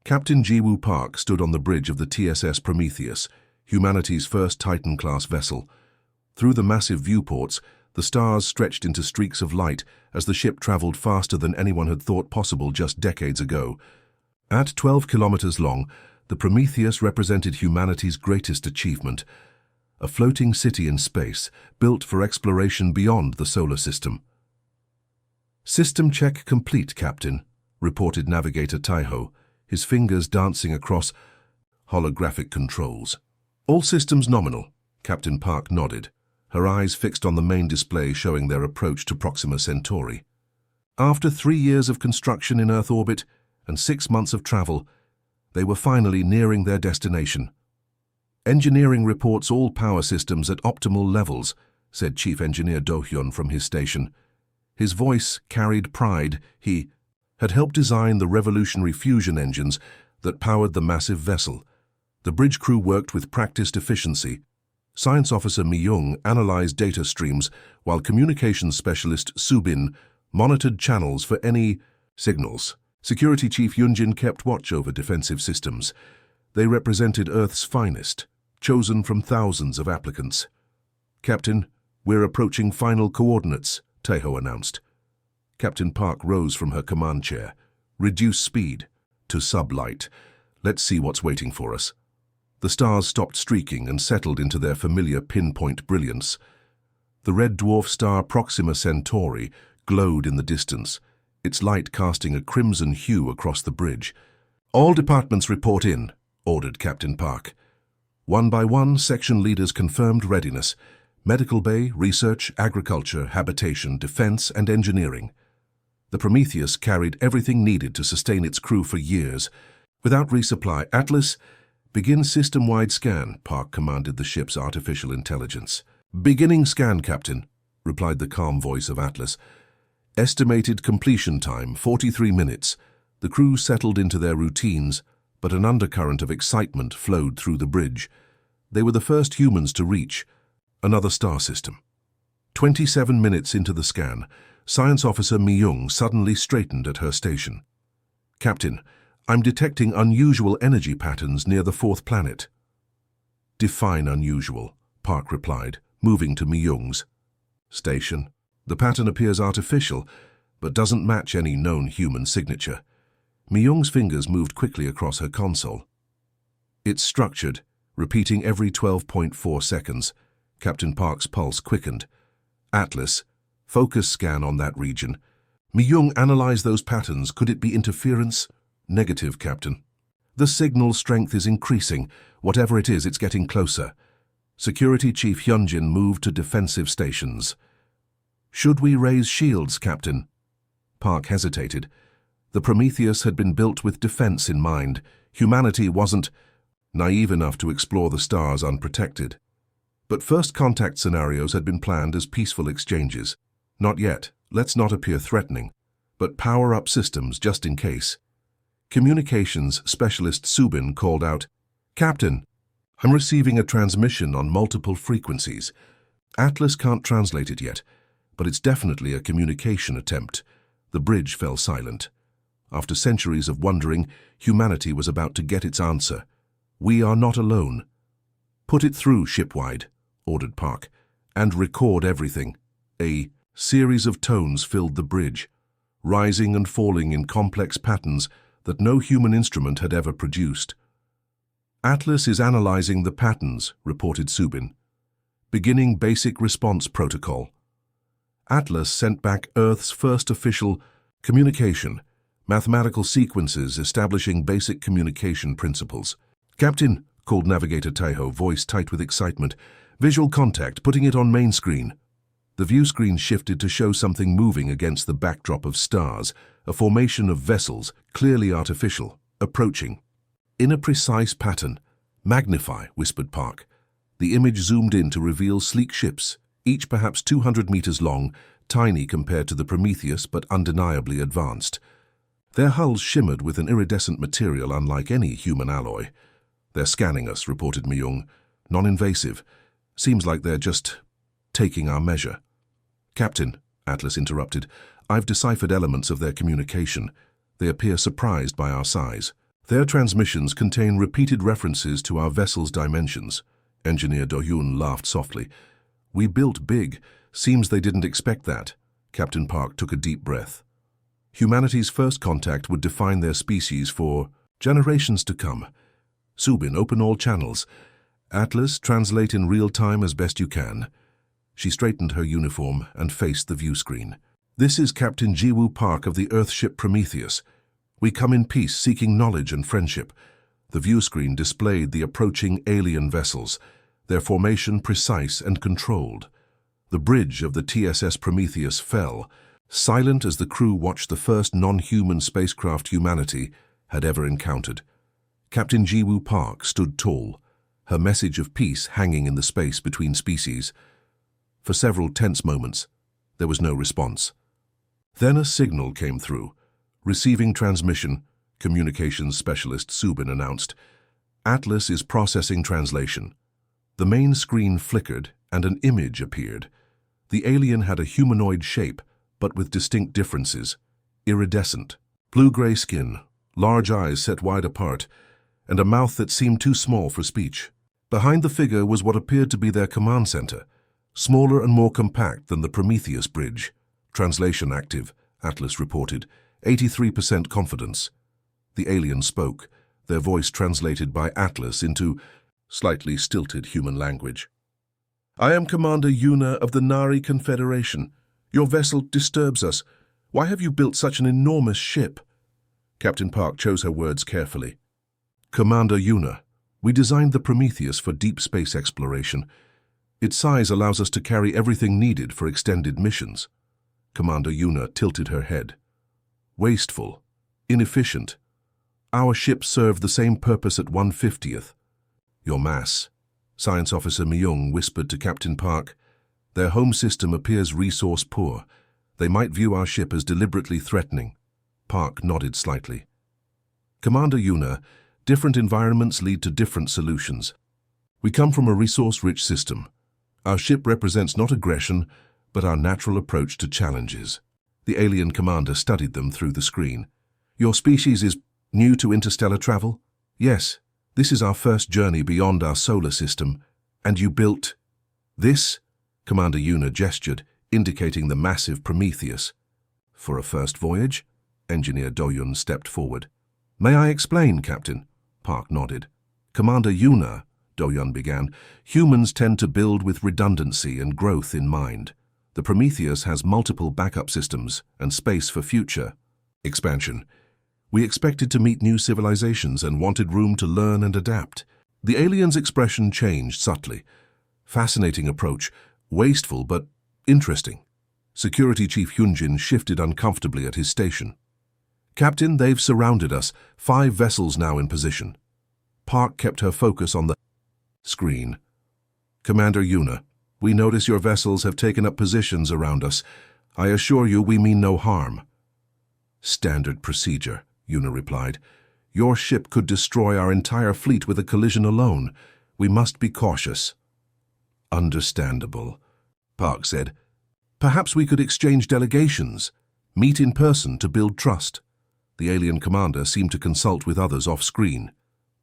Captain Jiwoo Park stood on the bridge of the TSS Prometheus, humanity's first Titan-class vessel. Through the massive viewports, the stars stretched into streaks of light as the ship traveled faster than anyone had thought possible just decades ago. At 12 kilometers long, the Prometheus represented humanity's greatest achievement, a floating city in space built for exploration beyond the solar system. "System check complete, Captain," reported Navigator Taiho, his fingers dancing across holographic controls. "All systems nominal," Captain Park nodded, her eyes fixed on the main display showing their approach to Proxima Centauri. After 3 years of construction in Earth orbit and 6 months of travel, they were finally nearing their destination. "Engineering reports all power systems at optimal levels," said Chief Engineer Do-hyun from his station. His voice carried pride. He had helped design the revolutionary fusion engines that powered the massive vessel. The bridge crew worked with practiced efficiency. Science Officer Mi-young analyzed data streams, while Communications Specialist Subin monitored channels for any signals. Security Chief Yunjin kept watch over defensive systems. They represented Earth's finest, chosen from thousands of applicants. "Captain, we're approaching final coordinates," Taiho announced. Captain Park rose from her command chair. "Reduce speed to sublight. Let's see what's waiting for us." The stars stopped streaking and settled into their familiar pinpoint brilliance. The red dwarf star Proxima Centauri glowed in the distance, its light casting a crimson hue across the bridge. "All departments report in," ordered Captain Park. One by one, section leaders confirmed readiness: medical bay, research, agriculture, habitation, defense, and engineering. The Prometheus carried everything needed to sustain its crew for years. Without resupply, "Atlas, begin system-wide scan," Park commanded the ship's artificial intelligence. "Beginning scan, Captain," replied the calm voice of Atlas. Estimated completion time, 43 minutes. The crew settled into their routines, but an undercurrent of excitement flowed through the bridge. They were the first humans to reach another star system. 27 minutes into the scan, Science Officer Mi-young suddenly straightened at her station. "Captain, I'm detecting unusual energy patterns near the 4th planet." "Define unusual," Park replied, moving to Mi-young's station. "The pattern appears artificial, but doesn't match any known human signature." Mi-young's fingers moved quickly across her console. "It's structured, repeating every 12.4 seconds. Captain Park's pulse quickened. "Atlas, focus scan on that region." Mi-young analyzed those patterns. "Could it be interference?" "Negative, Captain. The signal strength is increasing. Whatever it is, it's getting closer." Security Chief Hyunjin moved to defensive stations. "Should we raise shields, Captain?" Park hesitated. The Prometheus had been built with defense in mind. Humanity wasn't naive enough to explore the stars unprotected. But first contact scenarios had been planned as peaceful exchanges. "Not yet. Let's not appear threatening. But power up systems just in case." Communications Specialist Subin called out, "Captain, I'm receiving a transmission on multiple frequencies. Atlas can't translate it yet, but it's definitely a communication attempt." The bridge fell silent. After centuries of wondering, humanity was about to get its answer. "We are not alone." "Put it through shipwide," ordered Park, "and record everything." A series of tones filled the bridge, rising and falling in complex patterns that no human instrument had ever produced. "Atlas is analyzing the patterns," reported Subin. "Beginning basic response protocol." Atlas sent back Earth's first official communication, mathematical sequences establishing basic communication principles. "Captain," called Navigator Taiho, voice tight with excitement. "Visual contact, putting it on main screen." The view screen shifted to show something moving against the backdrop of stars, a formation of vessels, clearly artificial, approaching. "In a precise pattern." "Magnify," whispered Park. The image zoomed in to reveal sleek ships, each perhaps 200 meters long, tiny compared to the Prometheus but undeniably advanced. Their hulls shimmered with an iridescent material unlike any human alloy. "They're scanning us," reported Mi-young. "Non-invasive. Seems like they're just taking our measure." "Captain," Atlas interrupted, "I've deciphered elements of their communication. They appear surprised by our size." Their transmissions contain repeated references to our vessel's dimensions. Engineer Do-Yoon laughed softly. We built big. Seems they didn't expect that. Captain Park took a deep breath. Humanity's first contact would define their species for generations to come. Subin, open all channels. Atlas, translate in real time as best you can. She straightened her uniform and faced the view screen. This is Captain Jiwoo Park of the Earthship Prometheus. We come in peace, seeking knowledge and friendship. The view screen displayed the approaching alien vessels, their formation precise and controlled. The bridge of the TSS Prometheus fell, silent as the crew watched the first non-human spacecraft humanity had ever encountered. Captain Jiwoo Park stood tall, her message of peace hanging in the space between species. For several tense moments, there was no response. Then a signal came through. Receiving transmission, communications specialist Subin announced. Atlas is processing translation. The main screen flickered and an image appeared. The alien had a humanoid shape, but with distinct differences. Iridescent, blue-gray skin, large eyes set wide apart, and a mouth that seemed too small for speech. Behind the figure was what appeared to be their command center, smaller and more compact than the Prometheus bridge. Translation active, Atlas reported. 83% confidence. The alien spoke, their voice translated by Atlas into slightly stilted human language. I am Commander Yuna of the Nari Confederation. Your vessel disturbs us. Why have you built such an enormous ship? Captain Park chose her words carefully. Commander Yuna, we designed the Prometheus for deep space exploration. Its size allows us to carry everything needed for extended missions. Commander Yuna tilted her head. Wasteful, inefficient. Our ships serve the same purpose at 1/50th. Your mass, Science Officer Myung whispered to Captain Park. Their home system appears resource poor. They might view our ship as deliberately threatening. Park nodded slightly. Commander Yuna, different environments lead to different solutions. We come from a resource-rich system. Our ship represents not aggression, but our natural approach to challenges. The alien commander studied them through the screen. Your species is new to interstellar travel? Yes, this is our first journey beyond our solar system. And you built this? Commander Yuna gestured, indicating the massive Prometheus. For a first voyage? Engineer Do-Yoon stepped forward. May I explain, Captain? Park nodded. Commander Yuna, Do-Yoon began, humans tend to build with redundancy and growth in mind. The Prometheus has multiple backup systems and space for future expansion. We expected to meet new civilizations and wanted room to learn and adapt. The alien's expression changed subtly. Fascinating approach, wasteful but interesting. Security Chief Hyunjin shifted uncomfortably at his station. Captain, they've surrounded us. 5 vessels now in position. Park kept her focus on the screen. Commander Yuna, we notice your vessels have taken up positions around us. I assure you we mean no harm. Standard procedure, Yuna replied. Your ship could destroy our entire fleet with a collision alone. We must be cautious. Understandable, Park said. Perhaps we could exchange delegations, meet in person to build trust. The alien commander seemed to consult with others off-screen.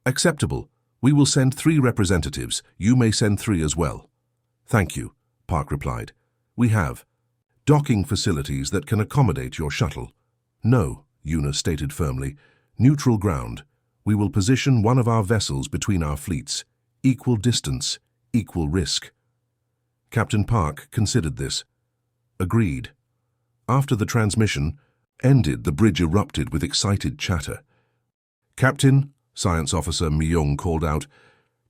Acceptable. We will send 3 representatives. You may send 3 as well. Thank you, Park replied. We have docking facilities that can accommodate your shuttle. No, Yuna stated firmly. Neutral ground. We will position one of our vessels between our fleets. Equal distance, equal risk. Captain Park considered this. Agreed. After the transmission ended, the bridge erupted with excited chatter. Captain, Science Officer Myung called out,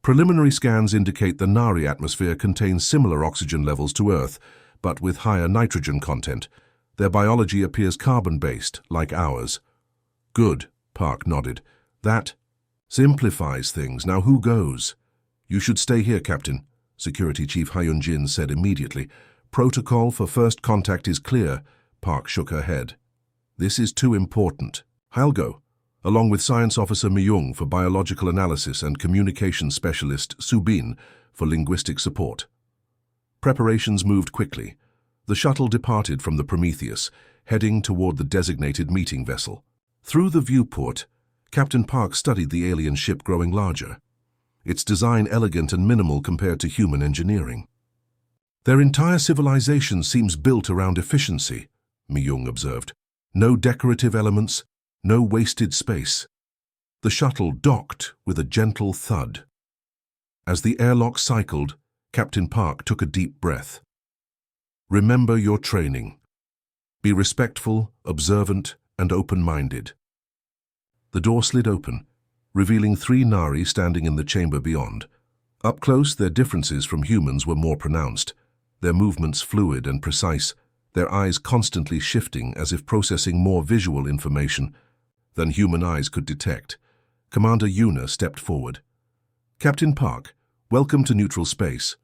preliminary scans indicate the Nari atmosphere contains similar oxygen levels to Earth, but with higher nitrogen content. Their biology appears carbon-based, like ours. Good, Park nodded. That simplifies things. Now who goes? You should stay here, Captain, Security Chief Hyunjin said immediately. Protocol for first contact is clear. Park shook her head. This is too important. I'll go, along with Science Officer Myung for biological analysis and communication specialist Subin for linguistic support. Preparations moved quickly. The shuttle departed from the Prometheus, heading toward the designated meeting vessel. Through the viewport, Captain Park studied the alien ship growing larger, its design elegant and minimal compared to human engineering. Their entire civilization seems built around efficiency, Mi-young observed. No decorative elements, no wasted space. The shuttle docked with a gentle thud. As the airlock cycled, Captain Park took a deep breath. Remember your training. Be respectful, observant, and open-minded. The door slid open, revealing 3 Nari standing in the chamber beyond. Up close, their differences from humans were more pronounced, their movements fluid and precise, their eyes constantly shifting as if processing more visual information than human eyes could detect. Commander Yuna stepped forward. Captain Park, welcome to neutral space.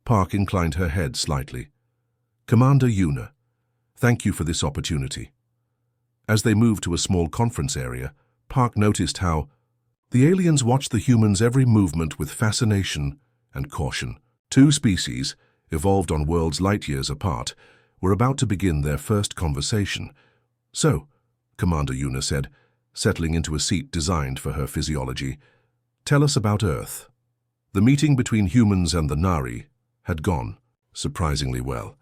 Park inclined her head slightly. Commander Yuna, thank you for this opportunity. As they moved to a small conference area, Park noticed how the aliens watched the humans' every movement with fascination and caution. 2 species, evolved on worlds light years apart, were about to begin their first conversation. So, Commander Yuna said, settling into a seat designed for her physiology, tell us about Earth. The meeting between humans and the Nari had gone surprisingly well.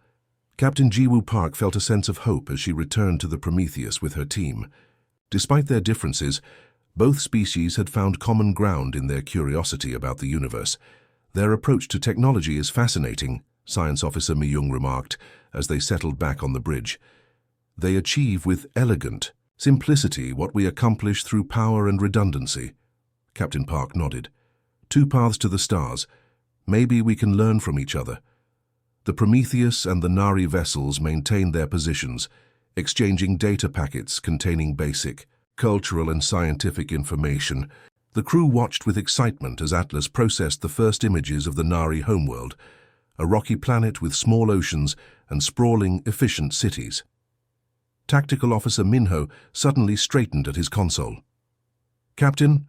Captain Jiwoo Park felt a sense of hope as she returned to the Prometheus with her team. Despite their differences, both species had found common ground in their curiosity about the universe. Their approach to technology is fascinating, Science Officer Mi-young remarked as they settled back on the bridge. They achieve with elegant simplicity what we accomplish through power and redundancy. Captain Park nodded. 2 paths to the stars. Maybe we can learn from each other. The Prometheus and the Nari vessels maintained their positions, exchanging data packets containing basic, cultural and scientific information. The crew watched with excitement as Atlas processed the first images of the Nari homeworld, a rocky planet with small oceans and sprawling, efficient cities. Tactical Officer Minho suddenly straightened at his console. Captain,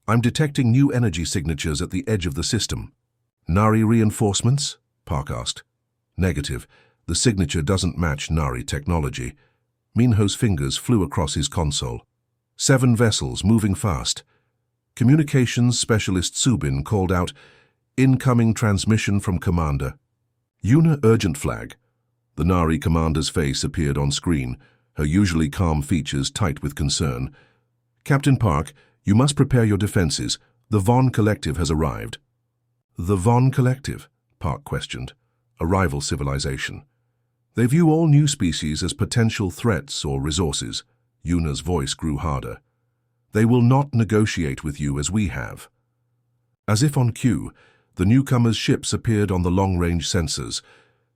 I'm detecting new energy signatures at the edge of the system. Nari reinforcements? Park asked. Negative. The signature doesn't match Nari technology. Minho's fingers flew across his console. 7 vessels moving fast. Communications specialist Subin called out, incoming transmission from Commander. Yuna urgent flag. The Nari commander's face appeared on screen, her usually calm features tight with concern. Captain Park, you must prepare your defenses. The Vaughn Collective has arrived. The Vaughn Collective? Park questioned. A rival civilization. They view all new species as potential threats or resources. Yuna's voice grew harder. They will not negotiate with you as we have. As if on cue, the newcomers' ships appeared on the long-range sensors,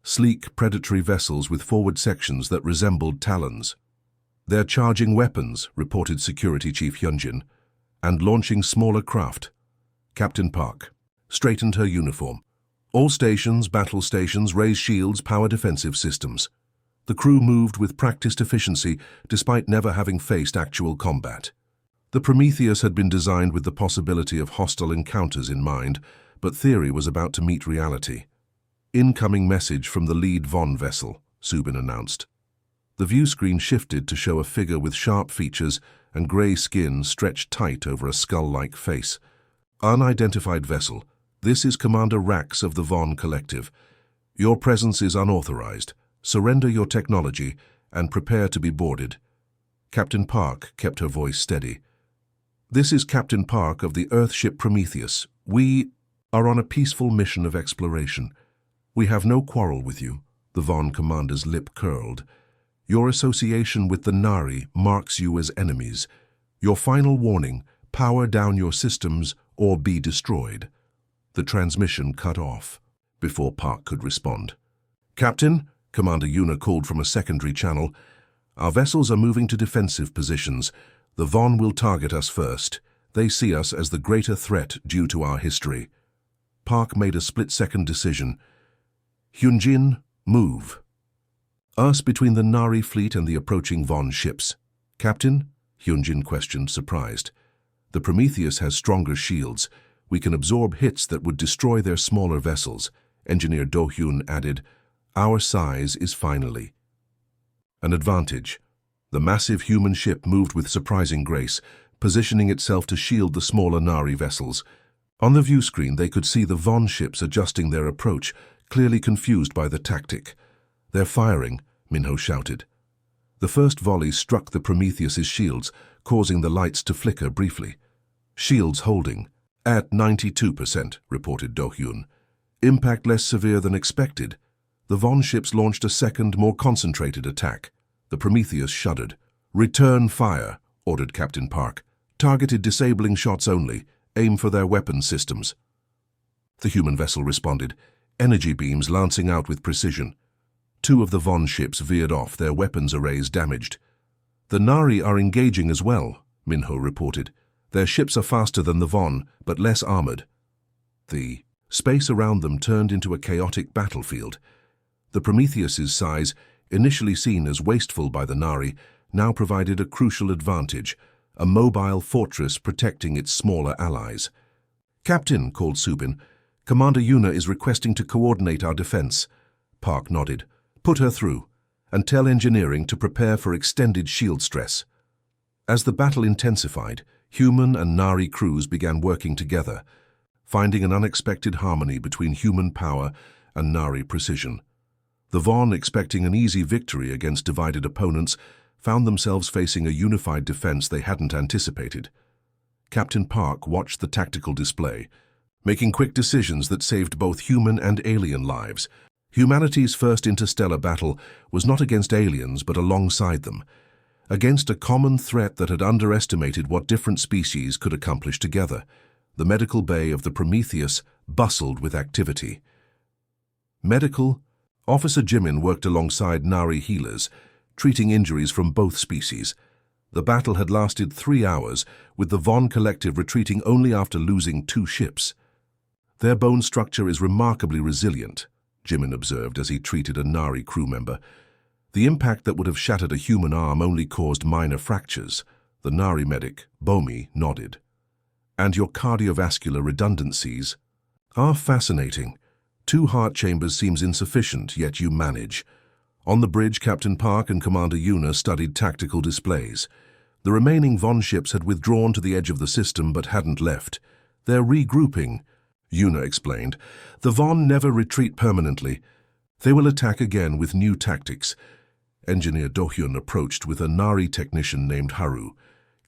sleek predatory vessels with forward sections that resembled talons. They're charging weapons, reported Security Chief Hyunjin, and launching smaller craft. Captain Park straightened her uniform. All stations, battle stations, raise shields, power defensive systems. The crew moved with practiced efficiency despite never having faced actual combat. The Prometheus had been designed with the possibility of hostile encounters in mind, but theory was about to meet reality. Incoming message from the lead Vaughn vessel, Subin announced. The view screen shifted to show a figure with sharp features and grey skin stretched tight over a skull-like face. Unidentified vessel. This is Commander Rax of the Vaughn Collective. Your presence is unauthorized. Surrender your technology and prepare to be boarded. Captain Park kept her voice steady. This is Captain Park of the Earthship Prometheus. We are on a peaceful mission of exploration. We have no quarrel with you. The Vaughn commander's lip curled. Your association with the Nari marks you as enemies. Your final warning, power down your systems or be destroyed. The transmission cut off before Park could respond. Captain, Commander Yuna called from a secondary channel, our vessels are moving to defensive positions. The Vaughn will target us first. They see us as the greater threat due to our history. Park made a split-second decision. Hyunjin, move. Us between the Nari fleet and the approaching Vaughn ships. Captain? Hyunjin questioned, surprised. The Prometheus has stronger shields. We can absorb hits that would destroy their smaller vessels. Engineer Do-hyun added, our size is finally an advantage. The massive human ship moved with surprising grace, positioning itself to shield the smaller Nari vessels. On the view screen, they could see the Von ships adjusting their approach, clearly confused by the tactic. "They're firing," Minho shouted. The first volley struck the Prometheus's shields, causing the lights to flicker briefly. "Shields holding. At 92%, reported Do-hyun. "Impact less severe than expected." The Von ships launched a second, more concentrated attack. The Prometheus shuddered. "Return fire," ordered Captain Park. "Targeted disabling shots only. Aim for their weapon systems." The human vessel responded, energy beams lancing out with precision. Two of the Von ships veered off, their weapons arrays damaged. "The Nari are engaging as well," Minho reported. "Their ships are faster than the Von, but less armored." The space around them turned into a chaotic battlefield. The Prometheus's size, initially seen as wasteful by the Nari, now provided a crucial advantage, a mobile fortress protecting its smaller allies. "Captain," called Subin, "Commander Yuna is requesting to coordinate our defense." Park nodded. "Put her through, and tell engineering to prepare for extended shield stress." As the battle intensified, human and Nari crews began working together, finding an unexpected harmony between human power and Nari precision. The Von, expecting an easy victory against divided opponents, found themselves facing a unified defense they hadn't anticipated. Captain Park watched the tactical display, making quick decisions that saved both human and alien lives. Humanity's first interstellar battle was not against aliens but alongside them, against a common threat that had underestimated what different species could accomplish together. The medical bay of the Prometheus bustled with activity. Medical Officer Jimin worked alongside Nari healers, treating injuries from both species. The battle had lasted 3 hours, with the Von Collective retreating only after losing 2 ships. "Their bone structure is remarkably resilient," Jimin observed as he treated a Nari crew member. "The impact that would have shattered a human arm only caused minor fractures." The Nari medic, Bomi, nodded. "And your cardiovascular redundancies are fascinating. 2 heart chambers seems insufficient, yet you manage." On the bridge, Captain Park and Commander Yuna studied tactical displays. The remaining Von ships had withdrawn to the edge of the system but hadn't left. "They're regrouping," Yuna explained. "The Von never retreat permanently. They will attack again with new tactics." Engineer Do-hyun approached with a Nari technician named Haru.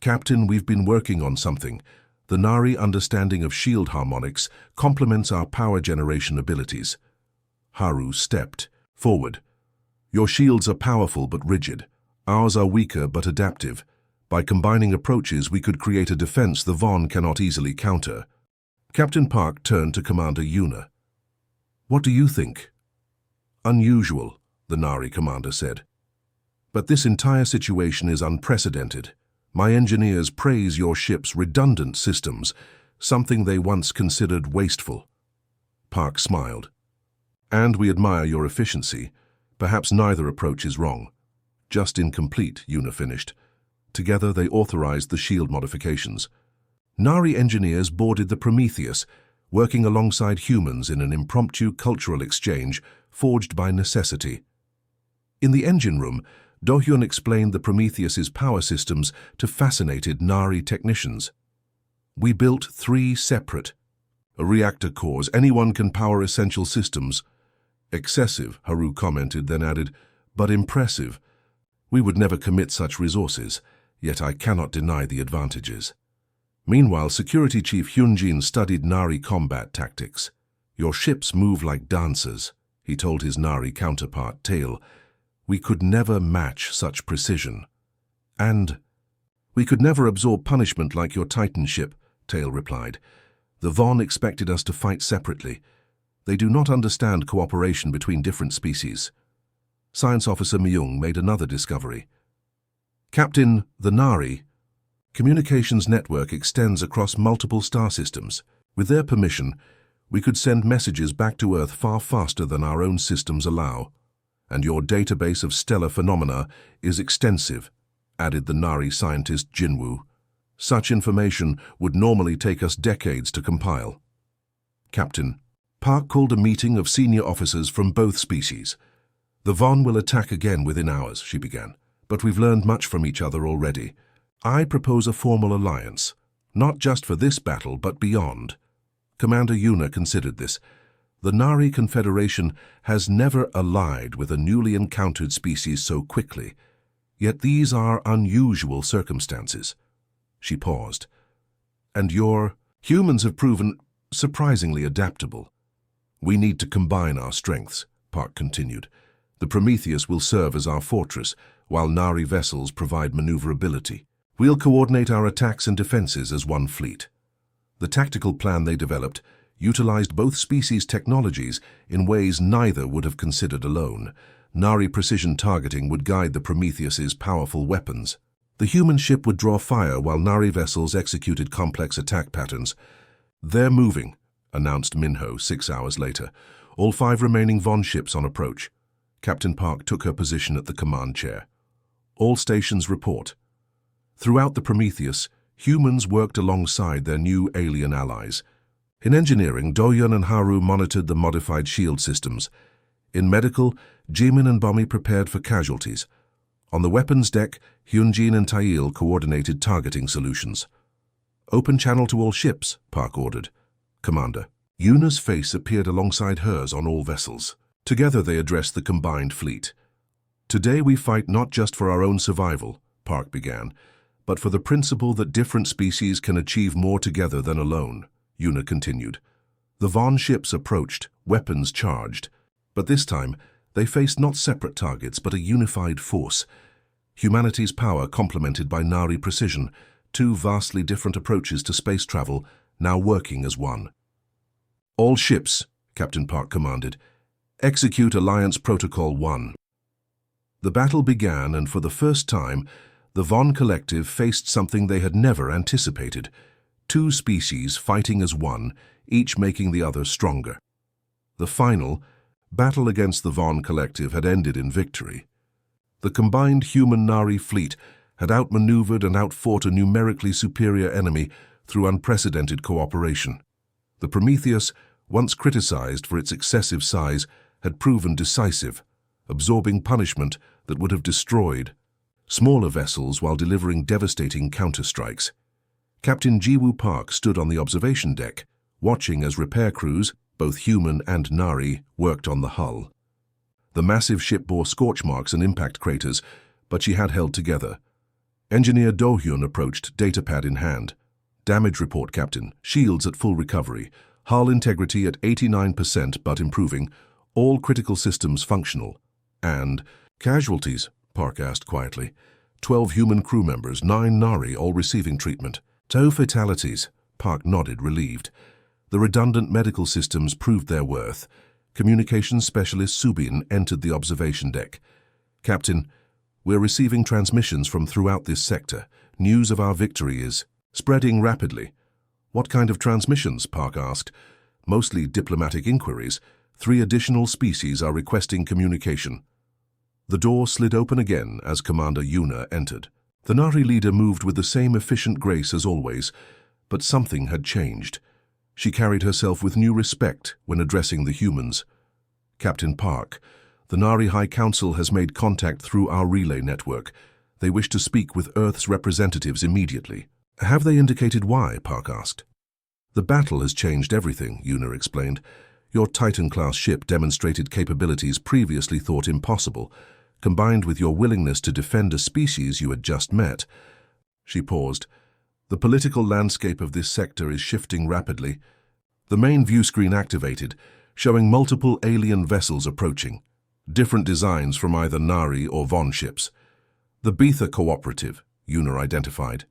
"Captain, we've been working on something. The Nari understanding of shield harmonics complements our power generation abilities." Haru stepped forward. "Your shields are powerful but rigid. Ours are weaker but adaptive. By combining approaches, we could create a defense the Von cannot easily counter." Captain Park turned to Commander Yuna. "What do you think?" "Unusual," the Nari commander said. "But this entire situation is unprecedented. My engineers praise your ship's redundant systems, something they once considered wasteful." Park smiled. "And we admire your efficiency. Perhaps neither approach is wrong. Just incomplete," Yuna finished. Together they authorized the shield modifications. Nari engineers boarded the Prometheus, working alongside humans in an impromptu cultural exchange forged by necessity. In the engine room, Do-hyun explained the Prometheus's power systems to fascinated Nari technicians. "We built 3 separate reactor cores. Anyone can power essential systems." "Excessive," Haru commented, then added, "but impressive. We would never commit such resources, yet I cannot deny the advantages." Meanwhile, Security Chief Hyunjin studied Nari combat tactics. "Your ships move like dancers," he told his Nari counterpart, Tail. "We could never match such precision." "And we could never absorb punishment like your Titan ship," Tail replied. "The Von expected us to fight separately. They do not understand cooperation between different species." Science Officer Myung made another discovery. "Captain, the Nari communications network extends across multiple star systems. With their permission, we could send messages back to Earth far faster than our own systems allow. And your database of stellar phenomena is extensive," added the Nari scientist Jinwoo. "Such information would normally take us decades to compile." "Captain, Park called a meeting of senior officers from both species. The Von will attack again within hours," she began, "but we've learned much from each other already. I propose a formal alliance, not just for this battle but beyond. Commander Yuna considered this. The Nari Confederation has never allied with a newly encountered species so quickly, yet these are unusual circumstances. She paused. And your humans have proven surprisingly adaptable. We need to combine our strengths, Park continued. The Prometheus will serve as our fortress, while Nari vessels provide maneuverability. We'll coordinate our attacks and defenses as one fleet. The tactical plan they developed utilized both species' technologies in ways neither would have considered alone. Nari precision targeting would guide the Prometheus's powerful weapons. The human ship would draw fire while Nari vessels executed complex attack patterns. They're moving, announced Minho 6 hours later. All 5 remaining Von ships on approach. Captain Park took her position at the command chair. All stations report. Throughout the Prometheus, humans worked alongside their new alien allies. In engineering, Doyun and Haru monitored the modified shield systems. In medical, Jimin and Bommi prepared for casualties. On the weapons deck, Hyunjin and Tail coordinated targeting solutions. Open channel to all ships, Park ordered. Commander. Yuna's face appeared alongside hers on all vessels. Together they addressed the combined fleet. Today we fight not just for our own survival, Park began, but for the principle that different species can achieve more together than alone, Yuna continued. The Von ships approached, weapons charged, but this time they faced not separate targets but a unified force. Humanity's power complemented by Nari precision, 2 vastly different approaches to space travel, now working as one. All ships, Captain Park commanded, execute Alliance Protocol 1. The battle began, and for the first time, the Von Collective faced something they had never anticipated. 2 species fighting as one, each making the other stronger. The final battle against the Von Collective had ended in victory. The combined human-Nari fleet had outmaneuvered and outfought a numerically superior enemy through unprecedented cooperation. The Prometheus, once criticized for its excessive size, had proven decisive, absorbing punishment that would have destroyed smaller vessels while delivering devastating counterstrikes. Captain Jiwoo Park stood on the observation deck, watching as repair crews, both human and Nari, worked on the hull. The massive ship bore scorch marks and impact craters, but she had held together. Engineer Do-hyun approached, datapad in hand. Damage report, Captain. Shields at full recovery. Hull integrity at 89% but improving. All critical systems functional. And casualties, Park asked quietly. 12 human crew members, 9 Nari, all receiving treatment. 2 fatalities, Park nodded, relieved. The redundant medical systems proved their worth. Communications specialist Subin entered the observation deck. Captain, we're receiving transmissions from throughout this sector. News of our victory is spreading rapidly. What kind of transmissions? Park asked. Mostly diplomatic inquiries. 3 additional species are requesting communication. The door slid open again as Commander Yuna entered. The Nari leader moved with the same efficient grace as always, but something had changed. She carried herself with new respect when addressing the humans. Captain Park, the Nari High Council has made contact through our relay network. They wish to speak with Earth's representatives immediately. Have they indicated why? Park asked. The battle has changed everything, Yuna explained. Your Titan-class ship demonstrated capabilities previously thought impossible, combined with your willingness to defend a species you had just met. She paused. The political landscape of this sector is shifting rapidly. The main view screen activated, showing multiple alien vessels approaching, different designs from either Nari or Von ships. The Betha Cooperative, Yuna identified,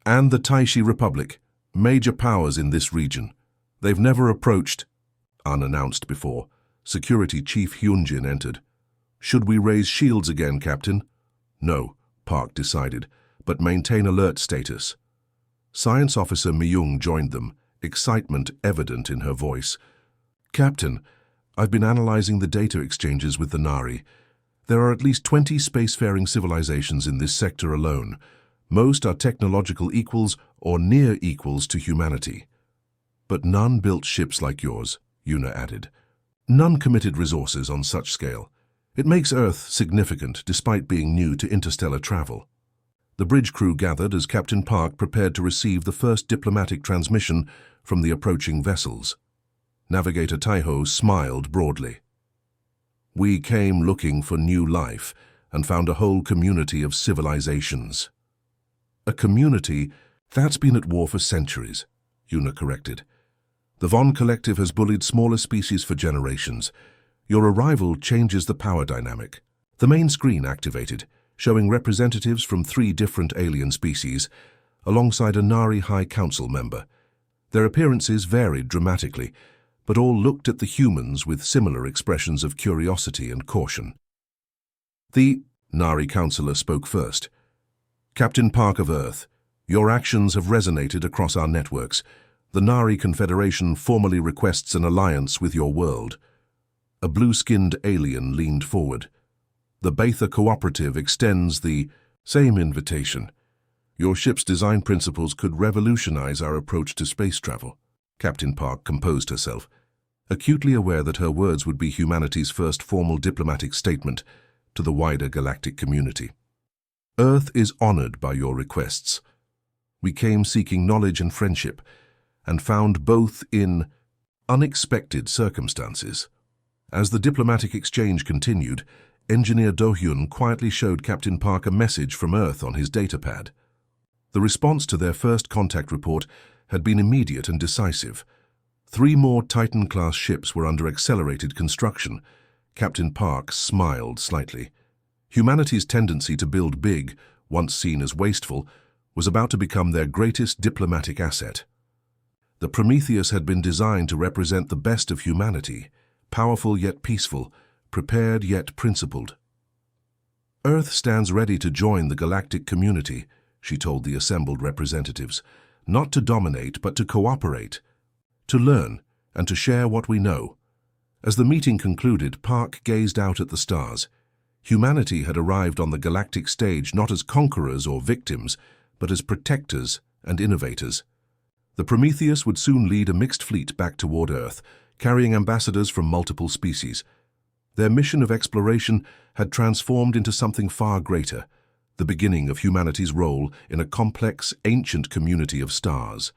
and the Taishi Republic, major powers in this region. They've never approached, unannounced before. Security Chief Hyunjin entered. Should we raise shields again, Captain? No, Park decided, but maintain alert status. Science Officer Myung joined them, excitement evident in her voice. Captain, I've been analyzing the data exchanges with the Nari. There are at least 20 spacefaring civilizations in this sector alone. Most are technological equals or near equals to humanity. But none built ships like yours, Yuna added. None committed resources on such scale. It makes Earth significant despite being new to interstellar travel. The bridge crew gathered as Captain Park prepared to receive the first diplomatic transmission from the approaching vessels. Navigator Taiho smiled broadly. "We came looking for new life and found a whole community of civilizations." "A community that's been at war for centuries," Yuna corrected. "The Von Collective has bullied smaller species for generations. Your arrival changes the power dynamic." The main screen activated, showing representatives from 3 different alien species, alongside a Nari High Council member. Their appearances varied dramatically, but all looked at the humans with similar expressions of curiosity and caution. The Nari Councillor spoke first. "Captain Park of Earth, your actions have resonated across our networks. The Nari Confederation formally requests an alliance with your world." A blue-skinned alien leaned forward. "The Betha Cooperative extends the same invitation. Your ship's design principles could revolutionize our approach to space travel." Captain Park composed herself, acutely aware that her words would be humanity's first formal diplomatic statement to the wider galactic community. "Earth is honored by your requests. We came seeking knowledge and friendship, and found both in unexpected circumstances." As the diplomatic exchange continued, Engineer Do-hyun quietly showed Captain Park a message from Earth on his datapad. The response to their first contact report had been immediate and decisive. 3 more Titan-class ships were under accelerated construction. Captain Park smiled slightly. Humanity's tendency to build big, once seen as wasteful, was about to become their greatest diplomatic asset. The Prometheus had been designed to represent the best of humanity, powerful yet peaceful, prepared yet principled. "Earth stands ready to join the galactic community," she told the assembled representatives, "not to dominate but to cooperate, to learn and to share what we know." As the meeting concluded, Park gazed out at the stars. Humanity had arrived on the galactic stage not as conquerors or victims, but as protectors and innovators. The Prometheus would soon lead a mixed fleet back toward Earth, carrying ambassadors from multiple species. Their mission of exploration had transformed into something far greater, the beginning of humanity's role in a complex, ancient community of stars.